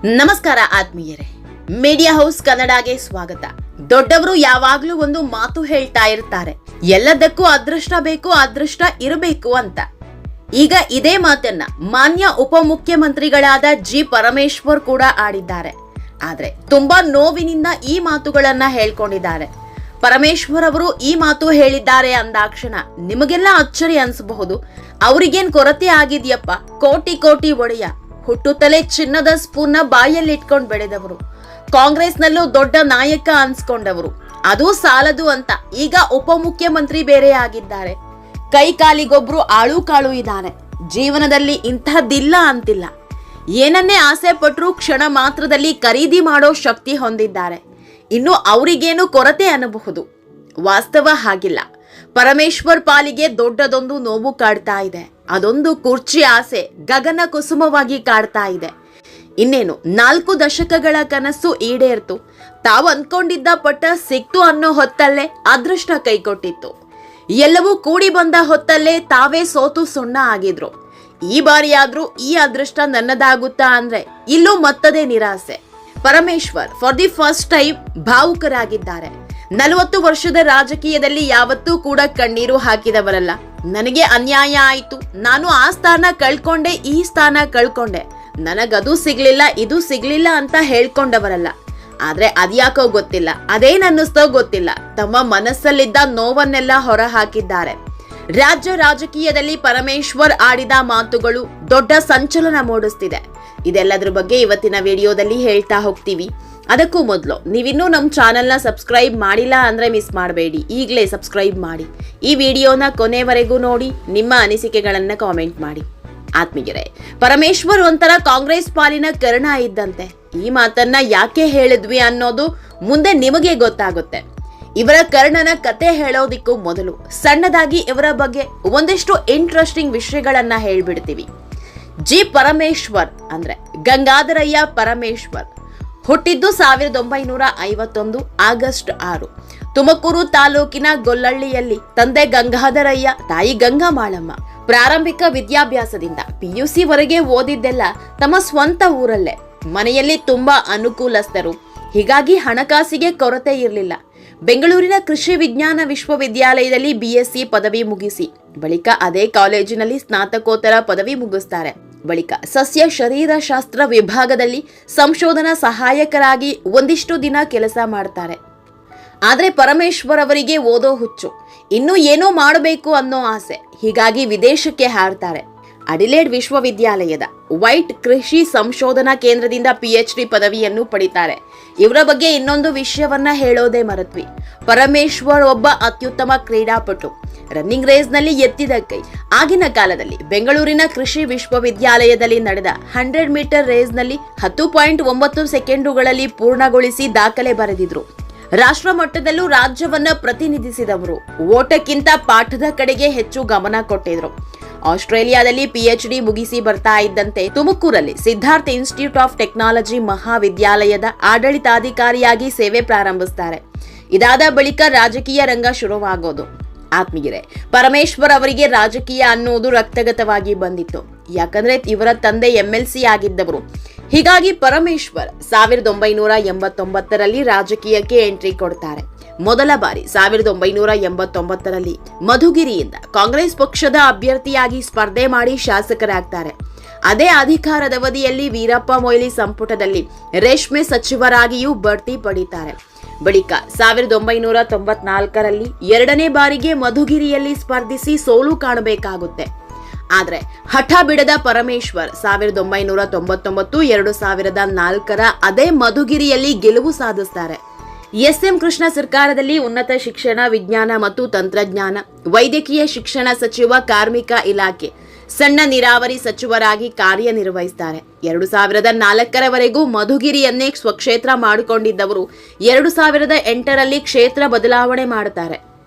ನಮಸ್ಕಾರ ಆತ್ಮೀಯರೇ, media house ಕನ್ನಡಗೆ ಸ್ವಾಗತ. ದೊಡ್ಡವರು ಯಾವಾಗ್ಲೂ ಒಂದು ಮಾತು ಹೇಳ್ತಾ ಇರ್ತಾರೆ, ಎಲ್ಲದಕ್ಕೂ ಅದೃಷ್ಟ ಬೇಕು, ಅದೃಷ್ಟ ಇರಬೇಕು ಅಂತ. ಈಗ ಇದೇ ಮಾತನ್ನ ಮಾನ್ಯ ಉಪಮುಖ್ಯಮಂತ್ರಿಗಳಾದ ಜಿ ಪರಮೇಶ್ವರ್ ಕೂಡ ಆಡಿದ್ದಾರೆ. ಆದ್ರೆ ತುಂಬಾ ನೋವಿನಿಂದ ಈ ಮಾತುಗಳನ್ನ ಹೇಳ್ಕೊಂಡಿದ್ದಾರೆ. ಪರಮೇಶ್ವರ್ ಅವರು ಈ ಮಾತು ಹೇಳಿದ್ದಾರೆ ಅಂದಾಕ್ಷಣ ನಿಮಗೆಲ್ಲ ಅಚ್ಚರಿ ಅನ್ಸಬಹುದು. ಅವ್ರಿಗೇನ್ ಕೊರತೆ ಆಗಿದ್ಯಪ್ಪ, ಕೋಟಿ ಕೋಟಿ ಒಡೆಯ, ಹುಟ್ಟುತ್ತಲೇ ಚಿನ್ನದ ಸ್ಪೂನ್ನ ಬಾಯಲ್ಲಿಟ್ಕೊಂಡು ಬೆಳೆದವರು, ಕಾಂಗ್ರೆಸ್ನಲ್ಲೂ ದೊಡ್ಡ ನಾಯಕ ಅನ್ಸ್ಕೊಂಡವರು, ಅದು ಸಾಲದು ಅಂತ ಈಗ ಉಪಮುಖ್ಯಮಂತ್ರಿ ಬೇರೆ ಆಗಿದ್ದಾರೆ. ಕೈ ಕಾಲಿಗೊಬ್ರು ಆಳು ಕಾಳು ಇದ್ದಾನೆ. ಜೀವನದಲ್ಲಿ ಇಂತಹದ್ದಿಲ್ಲ ಅಂತಿಲ್ಲ. ಏನನ್ನೇ ಆಸೆ ಪಟ್ರು ಕ್ಷಣ ಮಾತ್ರದಲ್ಲಿ ಖರೀದಿ ಮಾಡೋ ಶಕ್ತಿ ಹೊಂದಿದ್ದಾರೆ. ಇನ್ನು ಅವರಿಗೇನು ಕೊರತೆ ಅನ್ನಬಹುದು. ವಾಸ್ತವ ಹಾಗಿಲ್ಲ. ಪರಮೇಶ್ವರ್ ಪಾಲಿಗೆ ದೊಡ್ಡದೊಂದು ನೋವು ಕಾಡ್ತಾ ಇದೆ. ಅದೊಂದು ಕುರ್ಚಿ ಆಸೆ ಗಗನ ಕುಸುಮವಾಗಿ ಕಾಡ್ತಾ ಇದೆ. ಇನ್ನೇನು 4 ದಶಕಗಳ ಕನಸು ಈಡೇರ್ತು. ತಾವು ಅಂದ್ಕೊಂಡಿದ್ದ ಪಟ್ಟ ಸಿಕ್ತು ಅನ್ನೋ ಹೊತ್ತಲ್ಲೇ ಅದೃಷ್ಟ ಕೈಕೊಟ್ಟಿತ್ತು. ಎಲ್ಲವೂ ಕೂಡಿ ಬಂದ ಹೊತ್ತಲ್ಲೇ ತಾವೇ ಸೋತು ಸುಣ್ಣ ಆಗಿದ್ರು. ಈ ಬಾರಿಯಾದ್ರೂ ಈ ಅದೃಷ್ಟ ನನ್ನದಾಗುತ್ತಾ ಅಂದ್ರೆ ಇಲ್ಲೂ ಮತ್ತದೇ ನಿರಾಸೆ. Parameshwar for the first time ಭಾವುಕರಾಗಿದ್ದಾರೆ. 40 ವರ್ಷದ ರಾಜಕೀಯದಲ್ಲಿ ಯಾವತ್ತೂ ಕೂಡ ಕಣ್ಣೀರು ಹಾಕಿದವರಲ್ಲ. ನನಗೆ ಅನ್ಯಾಯ ಆಯ್ತು, ನಾನು ಆ ಸ್ಥಾನ ಕಳ್ಕೊಂಡೆ, ಈ ಸ್ಥಾನ ಕಳ್ಕೊಂಡೆ, ನನಗದು ಸಿಗ್ಲಿಲ್ಲ, ಇದು ಸಿಗ್ಲಿಲ್ಲ ಅಂತ ಹೇಳ್ಕೊಂಡವರಲ್ಲ. ಆದ್ರೆ ಅದ್ಯಾಕೋ ಗೊತ್ತಿಲ್ಲ, ಅದೇನನ್ನಿಸ್ತೋ ಗೊತ್ತಿಲ್ಲ, ತಮ್ಮ ಮನಸ್ಸಲ್ಲಿದ್ದ ನೋವನ್ನೆಲ್ಲ ಹೊರ ಹಾಕಿದ್ದಾರೆ. ರಾಜ್ಯ ರಾಜಕೀಯದಲ್ಲಿ ಪರಮೇಶ್ವರ್ ಆಡಿದ ಮಾತುಗಳು ದೊಡ್ಡ ಸಂಚಲನ ಮೂಡಿಸ್ತಿದೆ. ಇದೆಲ್ಲದ್ರ ಬಗ್ಗೆ ಇವತ್ತಿನ ವಿಡಿಯೋದಲ್ಲಿ ಹೇಳ್ತಾ ಹೋಗ್ತೀವಿ. ಅದಕ್ಕೂ ಮೊದಲು ನೀವಿನ್ನೂ ನಮ್ಮ ಚಾನೆಲ್ನ ಸಬ್ಸ್ಕ್ರೈಬ್ ಮಾಡಿಲ್ಲ ಅಂದ್ರೆ ಮಿಸ್ ಮಾಡಬೇಡಿ, ಈಗಲೇ ಸಬ್ಸ್ಕ್ರೈಬ್ ಮಾಡಿ. ಈ ವಿಡಿಯೋನ ಕೊನೆವರೆಗೂ ನೋಡಿ, ನಿಮ್ಮ ಅನಿಸಿಕೆಗಳನ್ನ ಕಾಮೆಂಟ್ ಮಾಡಿ. ಆತ್ಮೀಯರೇ, ಪರಮೇಶ್ವರ್ ಒಂಥರ ಕಾಂಗ್ರೆಸ್ ಪಾಲಿನ ಕರ್ಣ ಇದ್ದಂತೆ. ಈ ಮಾತನ್ನ ಯಾಕೆ ಹೇಳಿದ್ವಿ ಅನ್ನೋದು ಮುಂದೆ ನಿಮಗೆ ಗೊತ್ತಾಗುತ್ತೆ. ಇವರ ಕರ್ಣನ ಕತೆ ಹೇಳೋದಿಕ್ಕೂ ಮೊದಲು ಸಣ್ಣದಾಗಿ ಇವರ ಬಗ್ಗೆ ಒಂದಿಷ್ಟು ಇಂಟ್ರೆಸ್ಟಿಂಗ್ ವಿಷಯಗಳನ್ನ ಹೇಳ್ಬಿಡ್ತೀವಿ. ಜಿ ಪರಮೇಶ್ವರ್ ಅಂದ್ರೆ ಗಂಗಾಧರಯ್ಯ ಪರಮೇಶ್ವರ್ ಹುಟ್ಟಿದ್ದು 1951 ಆಗಸ್ಟ್ 6 ತುಮಕೂರು ತಾಲೂಕಿನ ಗೊಲ್ಲಳ್ಳಿಯಲ್ಲಿ. ತಂದೆ ಗಂಗಾಧರಯ್ಯ, ತಾಯಿ ಗಂಗಾಮಾಳಮ್ಮ. ಪ್ರಾರಂಭಿಕ ವಿದ್ಯಾಭ್ಯಾಸದಿಂದ PUC ವರೆಗೆ ಓದಿದ್ದೆಲ್ಲ ತಮ್ಮ ಸ್ವಂತ ಊರಲ್ಲೇ. ಮನೆಯಲ್ಲಿ ತುಂಬಾ ಅನುಕೂಲಸ್ಥರು, ಹೀಗಾಗಿ ಹಣಕಾಸಿಗೆ ಕೊರತೆ ಇರಲಿಲ್ಲ. ಬೆಂಗಳೂರಿನ ಕೃಷಿ ವಿಜ್ಞಾನ ವಿಶ್ವವಿದ್ಯಾಲಯದಲ್ಲಿ BSc ಪದವಿ ಮುಗಿಸಿ ಬಳಿಕ ಅದೇ ಕಾಲೇಜಿನಲ್ಲಿ ಸ್ನಾತಕೋತ್ತರ ಪದವಿ ಮುಗಿಸ್ತಾರೆ. ಬಳಿಕ ಸಸ್ಯ ಶರೀರಶಾಸ್ತ್ರ ವಿಭಾಗದಲ್ಲಿ ಸಂಶೋಧನಾ ಸಹಾಯಕರಾಗಿ ಒಂದಿಷ್ಟು ದಿನ ಕೆಲಸ ಮಾಡ್ತಾರೆ. ಆದ್ರೆ ಪರಮೇಶ್ವರ್ ಅವರಿಗೆ ಓದೋ ಹುಚ್ಚು, ಇನ್ನೂ ಏನೋ ಮಾಡಬೇಕು ಅನ್ನೋ ಆಸೆ. ಹೀಗಾಗಿ ವಿದೇಶಕ್ಕೆ ಹಾರ್ತಾರೆ. ಅಡಿಲೇಡ್ ವಿಶ್ವವಿದ್ಯಾಲಯದ ವೈಟ್ ಕೃಷಿ ಸಂಶೋಧನಾ ಕೇಂದ್ರದಿಂದ PhD ಪದವಿಯನ್ನು ಪಡಿತಾರೆ. ಇವರ ಬಗ್ಗೆ ಇನ್ನೊಂದು ವಿಷಯವನ್ನ ಹೇಳೋದೇ ಮರೆತ್ವಿ. ಪರಮೇಶ್ವರ್ ಒಬ್ಬ ಅತ್ಯುತ್ತಮ ಕ್ರೀಡಾಪಟು. ರನ್ನಿಂಗ್ ರೇಸ್ ನಲ್ಲಿ ಎತ್ತಿದ ಕೈ. ಆಗಿನ ಕಾಲದಲ್ಲಿ ಬೆಂಗಳೂರಿನ ಕೃಷಿ ವಿಶ್ವವಿದ್ಯಾಲಯದಲ್ಲಿ ನಡೆದ 100 ಮೀಟರ್ ರೇಸ್ ನಲ್ಲಿ 10.9 ಸೆಕೆಂಡುಗಳಲ್ಲಿ ಪೂರ್ಣಗೊಳಿಸಿ ದಾಖಲೆ ಬರೆದಿದ್ರು. ರಾಷ್ಟ್ರ ಮಟ್ಟದಲ್ಲೂ ರಾಜ್ಯವನ್ನ ಪ್ರತಿನಿಧಿಸಿದವರು. ಓಟಕ್ಕಿಂತ ಪಾಠದ ಕಡೆಗೆ ಹೆಚ್ಚು ಗಮನ ಕೊಟ್ಟಿದ್ರು. ಆಸ್ಟ್ರೇಲಿಯಾದಲ್ಲಿ PhD ಮುಗಿಸಿ ಬರ್ತಾ ಇದ್ದಂತೆ ತುಮಕೂರಲ್ಲಿ ಸಿದ್ಧಾರ್ಥ ಇನ್ಸ್ಟಿಟ್ಯೂಟ್ ಆಫ್ ಟೆಕ್ನಾಲಜಿ ಮಹಾವಿದ್ಯಾಲಯದ ಆಡಳಿತಾಧಿಕಾರಿಯಾಗಿ ಸೇವೆ ಪ್ರಾರಂಭಿಸ್ತಾರೆ. ಇದಾದ ಬಳಿಕ ರಾಜಕೀಯ ರಂಗ ಶುರುವಾಗೋದು. ಆತ್ಮೀಯರೇ, ಪರಮೇಶ್ವರ್ ಅವರಿಗೆ ರಾಜಕೀಯ ಅನ್ನೋದು ರಕ್ತಗತವಾಗಿ ಬಂದಿತ್ತು. ಯಾಕಂದ್ರೆ ಇವರ ತಂದೆ MLC ಆಗಿದ್ದವರು. ಹೀಗಾಗಿ ಪರಮೇಶ್ವರ್ 1989ರಲ್ಲಿ ರಾಜಕೀಯಕ್ಕೆ ಎಂಟ್ರಿ ಕೊಡ್ತಾರೆ. ಮೊದಲ ಬಾರಿ 1989ರಲ್ಲಿ ಮಧುಗಿರಿಯಿಂದ ಕಾಂಗ್ರೆಸ್ ಪಕ್ಷದ ಅಭ್ಯರ್ಥಿಯಾಗಿ ಸ್ಪರ್ಧೆ ಮಾಡಿ ಶಾಸಕರಾಗ್ತಾರೆ. ಅದೇ ಅಧಿಕಾರದವಧಿಯಲ್ಲಿ ವೀರಪ್ಪ ಮೊಯ್ಲಿ ಸಂಪುಟದಲ್ಲಿ ರೇಷ್ಮೆ ಸಚಿವರಾಗಿಯೂ ಬಡ್ತಿ ಪಡೀತಾರೆ. ಬಳಿಕ 1994ರಲ್ಲಿ 2ನೇ ಬಾರಿಗೆ ಮಧುಗಿರಿಯಲ್ಲಿ ಸ್ಪರ್ಧಿಸಿ ಸೋಲು ಕಾಣಬೇಕಾಗುತ್ತೆ. ಆದ್ರೆ ಹಠ ಬಿಡದ ಪರಮೇಶ್ವರ್ 1999, 2004ರ ಅದೇ ಮಧುಗಿರಿಯಲ್ಲಿ ಗೆಲುವು ಸಾಧಿಸ್ತಾರೆ. SM ಕೃಷ್ಣ ಸರ್ಕಾರದಲ್ಲಿ ಉನ್ನತ ಶಿಕ್ಷಣ, ವಿಜ್ಞಾನ ಮತ್ತು ತಂತ್ರಜ್ಞಾನ, ವೈದ್ಯಕೀಯ ಶಿಕ್ಷಣ ಸಚಿವ, ಕಾರ್ಮಿಕ ಇಲಾಖೆ, ಸಣ್ಣ ನೀರಾವರಿ ಸಚಿವರಾಗಿ ಕಾರ್ಯನಿರ್ವಹಿಸ್ತಾರೆ. 2004ರವರೆಗೂ ಮಧುಗಿರಿಯನ್ನೇ ಸ್ವಕ್ಷೇತ್ರ ಮಾಡಿಕೊಂಡಿದ್ದವರು 2008ರಲ್ಲಿ ಕ್ಷೇತ್ರ ಬದಲಾವಣೆ ಮಾಡುತ್ತಾರೆ.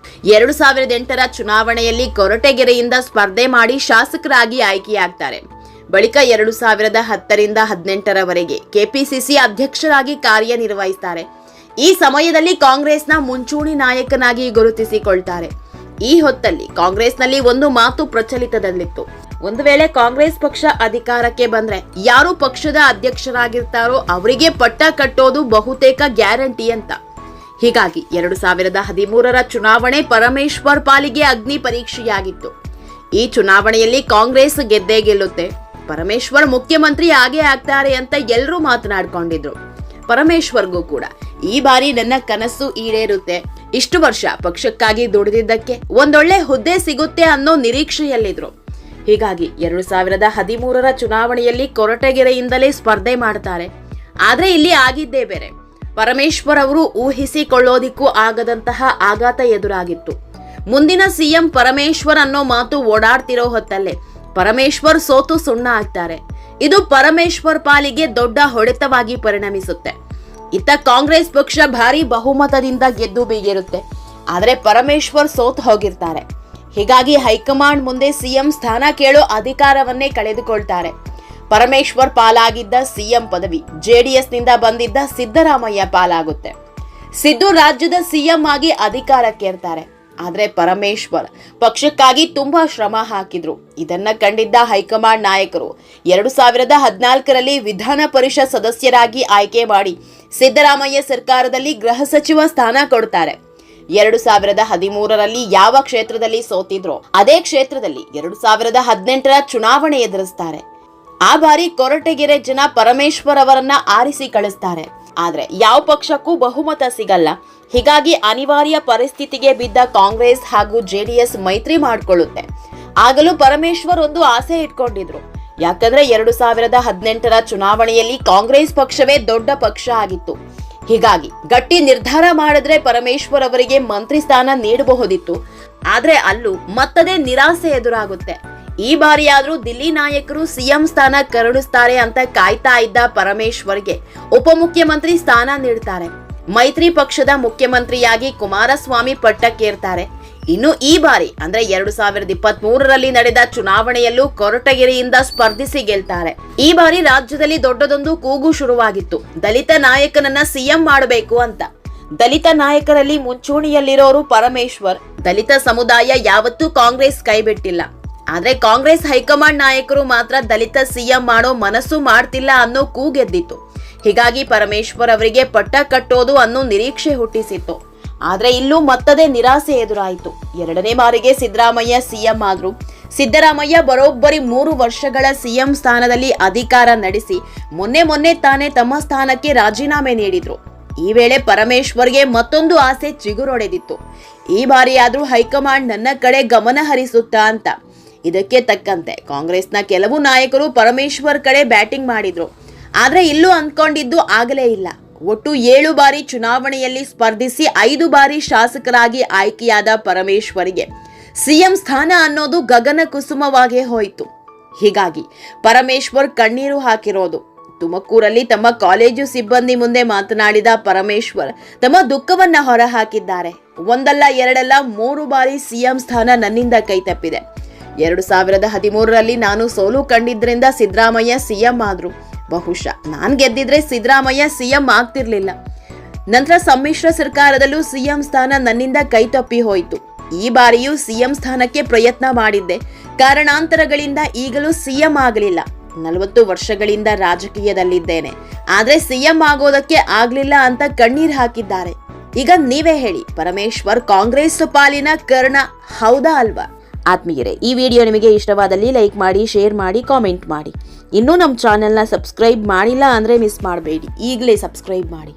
2008ರ ಚುನಾವಣೆಯಲ್ಲಿ ಕೊರಟಗೆರೆಯಿಂದ ಸ್ಪರ್ಧೆ ಮಾಡಿ ಶಾಸಕರಾಗಿ ಆಯ್ಕೆಯಾಗ್ತಾರೆ. ಬಳಿಕ 2010ರಿಂದ 18ರವರೆಗೆ KPCC ಅಧ್ಯಕ್ಷರಾಗಿ ಕಾರ್ಯನಿರ್ವಹಿಸ್ತಾರೆ. ಈ ಸಮಯದಲ್ಲಿ ಕಾಂಗ್ರೆಸ್ನ ಮುಂಚೂಣಿ ನಾಯಕನಾಗಿ ಗುರುತಿಸಿಕೊಳ್ತಾರೆ. ಈ ಹೊತ್ತಲ್ಲಿ ಕಾಂಗ್ರೆಸ್ನಲ್ಲಿ ಒಂದು ಮಾತು ಪ್ರಚಲಿತದಲ್ಲಿತ್ತು. ಒಂದು ವೇಳೆ ಕಾಂಗ್ರೆಸ್ ಪಕ್ಷ ಅಧಿಕಾರಕ್ಕೆ ಬಂದ್ರೆ ಯಾರು ಪಕ್ಷದ ಅಧ್ಯಕ್ಷರಾಗಿರ್ತಾರೋ ಅವರಿಗೆ ಪಟ್ಟ ಕಟ್ಟೋದು ಬಹುತೇಕ ಗ್ಯಾರಂಟಿ ಅಂತ. ಹೀಗಾಗಿ 2013ರ ಚುನಾವಣೆ ಪರಮೇಶ್ವರ್ ಪಾಲಿಗೆ ಅಗ್ನಿ ಪರೀಕ್ಷೆಯಾಗಿತ್ತು. ಈ ಚುನಾವಣೆಯಲ್ಲಿ ಕಾಂಗ್ರೆಸ್ ಗೆದ್ದೇ ಗೆಲ್ಲುತ್ತೆ, ಪರಮೇಶ್ವರ್ ಮುಖ್ಯಮಂತ್ರಿ ಆಗೇ ಆಗ್ತಾರೆ ಅಂತ ಎಲ್ಲರೂ ಮಾತನಾಡ್ಕೊಂಡಿದ್ರು. ಪರಮೇಶ್ವರ್ಗೂ ಕೂಡ ಈ ಬಾರಿ ನನ್ನ ಕನಸು ಈಡೇರುತ್ತೆ, ಇಷ್ಟು ವರ್ಷ ಪಕ್ಷಕ್ಕಾಗಿ ದುಡಿದಿದ್ದಕ್ಕೆ ಒಂದೊಳ್ಳೆ ಹುದ್ದೆ ಸಿಗುತ್ತೆ ಅನ್ನೋ ನಿರೀಕ್ಷೆಯಲ್ಲಿದ್ರು. ಹೀಗಾಗಿ 2013ರ ಚುನಾವಣೆಯಲ್ಲಿ ಕೊರಟಗೆರೆಯಿಂದಲೇ ಸ್ಪರ್ಧೆ ಮಾಡ್ತಾರೆ. ಆದ್ರೆ ಇಲ್ಲಿ ಆಗಿದ್ದೇ ಬೇರೆ. ಪರಮೇಶ್ವರ್ ಅವರು ಊಹಿಸಿಕೊಳ್ಳೋದಿಕ್ಕೂ ಆಗದಂತಹ ಆಘಾತ ಎದುರಾಗಿತ್ತು. ಮುಂದಿನ ಸಿಎಂ ಪರಮೇಶ್ವರ್ ಅನ್ನೋ ಮಾತು ಓಡಾಡ್ತಿರೋ ಹೊತ್ತಲ್ಲೇ ಪರಮೇಶ್ವರ್ ಸೋತು ಸುಣ್ಣ ಆಗ್ತಾರೆ. ಇದು ಪರಮೇಶ್ವರ್ ಪಾಲಿಗೆ ದೊಡ್ಡ ಹೊಡೆತವಾಗಿ ಪರಿಣಮಿಸುತ್ತೆ. ಇತ್ತ ಕಾಂಗ್ರೆಸ್ ಪಕ್ಷ ಭಾರಿ ಬಹುಮತದಿಂದ ಗೆದ್ದು ಬೀಗಿರುತ್ತೆ. ಆದ್ರೆ ಪರಮೇಶ್ವರ್ ಸೋತು ಹೋಗಿರ್ತಾರೆ. ಹೀಗಾಗಿ ಹೈಕಮಾಂಡ್ ಮುಂದೆ ಸಿಎಂ ಸ್ಥಾನ ಕೇಳೋ ಅಧಿಕಾರವನ್ನೇ ಕಳೆದುಕೊಳ್ತಾರೆ. ಪರಮೇಶ್ವರ್ ಪಾಲಾಗಿದ್ದ ಸಿಎಂ ಪದವಿ ಜೆಡಿಎಸ್ ನಿಂದ ಬಂದಿದ್ದ ಸಿದ್ದರಾಮಯ್ಯ ಪಾಲಾಗುತ್ತೆ. ಸಿದ್ದು ರಾಜ್ಯದ ಸಿಎಂ ಆಗಿ ಅಧಿಕಾರಕ್ಕೇರ್ತಾರೆ. ಆದ್ರೆ ಪರಮೇಶ್ವರ್ ಪಕ್ಷಕ್ಕಾಗಿ ತುಂಬಾ ಶ್ರಮ ಹಾಕಿದ್ರು. ಇದನ್ನ ಕಂಡಿದ್ದ ಹೈಕಮಾಂಡ್ ನಾಯಕರು 2014ರಲ್ಲಿ ವಿಧಾನ ಪರಿಷತ್ ಸದಸ್ಯರಾಗಿ ಆಯ್ಕೆ ಮಾಡಿ ಸಿದ್ದರಾಮಯ್ಯ ಸರ್ಕಾರದಲ್ಲಿ ಗೃಹ ಸಚಿವ ಸ್ಥಾನ ಕೊಡ್ತಾರೆ. 2013ರಲ್ಲಿ ಯಾವ ಕ್ಷೇತ್ರದಲ್ಲಿ ಸೋತಿದ್ರೋ ಅದೇ ಕ್ಷೇತ್ರದಲ್ಲಿ 2018ರ ಚುನಾವಣೆ ಎದುರಿಸ್ತಾರೆ. ಆ ಬಾರಿ ಕೊರಟಗೆರೆ ಜನ ಪರಮೇಶ್ವರ್ ಅವರನ್ನ ಆರಿಸಿ ಕಳಿಸ್ತಾರೆ. ಆದ್ರೆ ಯಾವ ಪಕ್ಷಕ್ಕೂ ಬಹುಮತ ಸಿಗಲ್ಲ. ಹೀಗಾಗಿ ಅನಿವಾರ್ಯ ಪರಿಸ್ಥಿತಿಗೆ ಬಿದ್ದ ಕಾಂಗ್ರೆಸ್ ಹಾಗೂ ಜೆಡಿಎಸ್ ಮೈತ್ರಿ ಮಾಡಿಕೊಳ್ಳುತ್ತೆ. ಆಗಲೂ ಪರಮೇಶ್ವರ್ ಒಂದು ಆಸೆ ಇಟ್ಕೊಂಡಿದ್ರು. ಯಾಕಂದ್ರೆ 2018ರ ಚುನಾವಣೆಯಲ್ಲಿ ಕಾಂಗ್ರೆಸ್ ಪಕ್ಷವೇ ದೊಡ್ಡ ಪಕ್ಷ ಆಗಿತ್ತು. ಹೀಗಾಗಿ ಗಟ್ಟಿ ನಿರ್ಧಾರ ಮಾಡಿದ್ರೆ ಪರಮೇಶ್ವರ್ ಅವರಿಗೆ ಮಂತ್ರಿ ಸ್ಥಾನ ನೀಡಬಹುದಿತ್ತು. ಆದ್ರೆ ಅಲ್ಲೂ ಮತ್ತದೇ ನಿರಾಸೆ ಎದುರಾಗುತ್ತೆ. ಈ ಬಾರಿಯಾದ್ರೂ ದಿಲ್ಲಿ ನಾಯಕರು ಸಿಎಂ ಸ್ಥಾನ ಕರುಣಿಸ್ತಾರೆ ಅಂತ ಕಾಯ್ತಾ ಇದ್ದ ಪರಮೇಶ್ವರ್ಗೆ ಉಪಮುಖ್ಯಮಂತ್ರಿ ಸ್ಥಾನ ನೀಡ್ತಾರೆ. ಮೈತ್ರಿ ಪಕ್ಷದ ಮುಖ್ಯಮಂತ್ರಿಯಾಗಿ ಕುಮಾರಸ್ವಾಮಿ ಪಟ್ಟಕ್ಕೇರ್ತಾರೆ. ಇನ್ನು ಈ ಬಾರಿ ಅಂದ್ರೆ 2023ರಲ್ಲಿ ನಡೆದ ಚುನಾವಣೆಯಲ್ಲೂ ಕೊರಟಗೆರೆಯಿಂದ ಸ್ಪರ್ಧಿಸಿ ಗೆಲ್ತಾರೆ. ಈ ಬಾರಿ ರಾಜ್ಯದಲ್ಲಿ ದೊಡ್ಡದೊಂದು ಕೂಗು ಶುರುವಾಗಿತ್ತು, ದಲಿತ ನಾಯಕನನ್ನ ಸಿಎಂ ಮಾಡಬೇಕು ಅಂತ. ದಲಿತ ನಾಯಕರಲ್ಲಿ ಮುಂಚೂಣಿಯಲ್ಲಿರೋರು ಪರಮೇಶ್ವರ್. ದಲಿತ ಸಮುದಾಯ ಯಾವತ್ತೂ ಕಾಂಗ್ರೆಸ್ ಕೈಬಿಟ್ಟಿಲ್ಲ. ಆದ್ರೆ ಕಾಂಗ್ರೆಸ್ ಹೈಕಮಾಂಡ್ ನಾಯಕರು ಮಾತ್ರ ದಲಿತ ಸಿಎಂ ಮಾಡೋ ಮನಸ್ಸು ಮಾಡ್ತಿಲ್ಲ ಅನ್ನೋ ಕೂಗೆದ್ದಿತ್ತು. ಹೀಗಾಗಿ ಪರಮೇಶ್ವರ್ ಅವರಿಗೆ ಪಟ್ಟ ಕಟ್ಟೋದು ಅನ್ನೋ ನಿರೀಕ್ಷೆ ಹುಟ್ಟಿಸಿತ್ತು. ಆದ್ರೆ ಇಲ್ಲೂ ಮತ್ತದೇ ನಿರಾಸೆ ಎದುರಾಯಿತು. 2ನೇ ಬಾರಿಗೆ ಸಿದ್ದರಾಮಯ್ಯ ಸಿಎಂ ಆದ್ರು. ಸಿದ್ದರಾಮಯ್ಯ ಬರೋಬ್ಬರಿ 3 ವರ್ಷಗಳ ಸಿಎಂ ಸ್ಥಾನದಲ್ಲಿ ಅಧಿಕಾರ ನಡೆಸಿ ಮೊನ್ನೆ ತಾನೇ ತಮ್ಮ ಸ್ಥಾನಕ್ಕೆ ರಾಜೀನಾಮೆ ನೀಡಿದ್ರು. ಈ ವೇಳೆ ಪರಮೇಶ್ವರ್ಗೆ ಮತ್ತೊಂದು ಆಸೆ ಚಿಗುರೊಡೆದಿತ್ತು. ಈ ಬಾರಿಯಾದ್ರೂ ಹೈಕಮಾಂಡ್ ನನ್ನ ಕಡೆ ಗಮನ ಹರಿಸುತ್ತಾ ಅಂತ. ಇದಕ್ಕೆ ತಕ್ಕಂತೆ ಕಾಂಗ್ರೆಸ್ನ ಕೆಲವು ನಾಯಕರು ಪರಮೇಶ್ವರ್ ಕಡೆ ಬ್ಯಾಟಿಂಗ್ ಮಾಡಿದ್ರು. ಆದ್ರೆ ಇಲ್ಲೂ ಅಂದ್ಕೊಂಡಿದ್ದು ಆಗಲೇ ಇಲ್ಲ. ಒಟ್ಟು 7 ಬಾರಿ ಚುನಾವಣೆಯಲ್ಲಿ ಸ್ಪರ್ಧಿಸಿ 5 ಬಾರಿ ಶಾಸಕರಾಗಿ ಆಯ್ಕೆಯಾದ ಪರಮೇಶ್ವರ್ಗೆ ಸಿಎಂ ಸ್ಥಾನ ಅನ್ನೋದು ಗಗನ ಕುಸುಮವಾಗೇ ಹೋಯಿತು. ಹೀಗಾಗಿ ಪರಮೇಶ್ವರ್ ಕಣ್ಣೀರು ಹಾಕಿರೋದು. ತುಮಕೂರಲ್ಲಿ ತಮ್ಮ ಕಾಲೇಜು ಸಿಬ್ಬಂದಿ ಮುಂದೆ ಮಾತನಾಡಿದ ಪರಮೇಶ್ವರ್ ತಮ್ಮ ದುಃಖವನ್ನ ಹೊರಹಾಕಿದ್ದಾರೆ. ಒಂದಲ್ಲ ಎರಡಲ್ಲ 3 ಬಾರಿ ಸಿಎಂ ಸ್ಥಾನ ನನ್ನಿಂದ ಕೈತಪ್ಪಿದೆ. 2013ರಲ್ಲಿ ನಾನು ಸೋಲು ಕಂಡಿದ್ರಿಂದ ಸಿದ್ದರಾಮಯ್ಯ ಸಿಎಂ ಆದ್ರು. ಬಹುಶಃ ನಾನ್ ಗೆದ್ದಿದ್ರೆ ಸಿದ್ದರಾಮಯ್ಯ ಸಿಎಂ ಆಗ್ತಿರ್ಲಿಲ್ಲ. ನಂತರ ಸಮ್ಮಿಶ್ರ ಸರ್ಕಾರದಲ್ಲೂ ಸಿಎಂ ಸ್ಥಾನ ನನ್ನಿಂದ ಕೈತಪ್ಪಿ ಹೋಯಿತು. ಈ ಬಾರಿಯೂ ಸಿಎಂ ಸ್ಥಾನಕ್ಕೆ ಪ್ರಯತ್ನ ಮಾಡಿದ್ದೆ. ಕಾರಣಾಂತರಗಳಿಂದ ಈಗಲೂ ಸಿಎಂ ಆಗಲಿಲ್ಲ. 40 ವರ್ಷಗಳಿಂದ ರಾಜಕೀಯದಲ್ಲಿದ್ದೇನೆ, ಆದ್ರೆ ಸಿಎಂ ಆಗೋದಕ್ಕೆ ಆಗ್ಲಿಲ್ಲ ಅಂತ ಕಣ್ಣೀರ್ ಹಾಕಿದ್ದಾರೆ. ಈಗ ನೀವೇ ಹೇಳಿ, ಪರಮೇಶ್ವರ್ ಕಾಂಗ್ರೆಸ್ ಪಾಲಿನ ಕರ್ಣ ಹೌದಾ ಅಲ್ವಾ? ಆತ್ಮೀಯರೇ, ಈ ವಿಡಿಯೋ ನಿಮಗೆ ಇಷ್ಟವಾದಲ್ಲಿ ಲೈಕ್ ಮಾಡಿ, ಶೇರ್ ಮಾಡಿ, ಕಾಮೆಂಟ್ ಮಾಡಿ. ಇನ್ನೂ ನಮ್ಮ ಚಾನೆಲ್ನ ಸಬ್ಸ್ಕ್ರೈಬ್ ಮಾಡಿಲ್ಲ ಅಂದ್ರೆ ಮಿಸ್ ಮಾಡಬೇಡಿ, ಈಗಲೇ ಸಬ್ಸ್ಕ್ರೈಬ್ ಮಾಡಿ.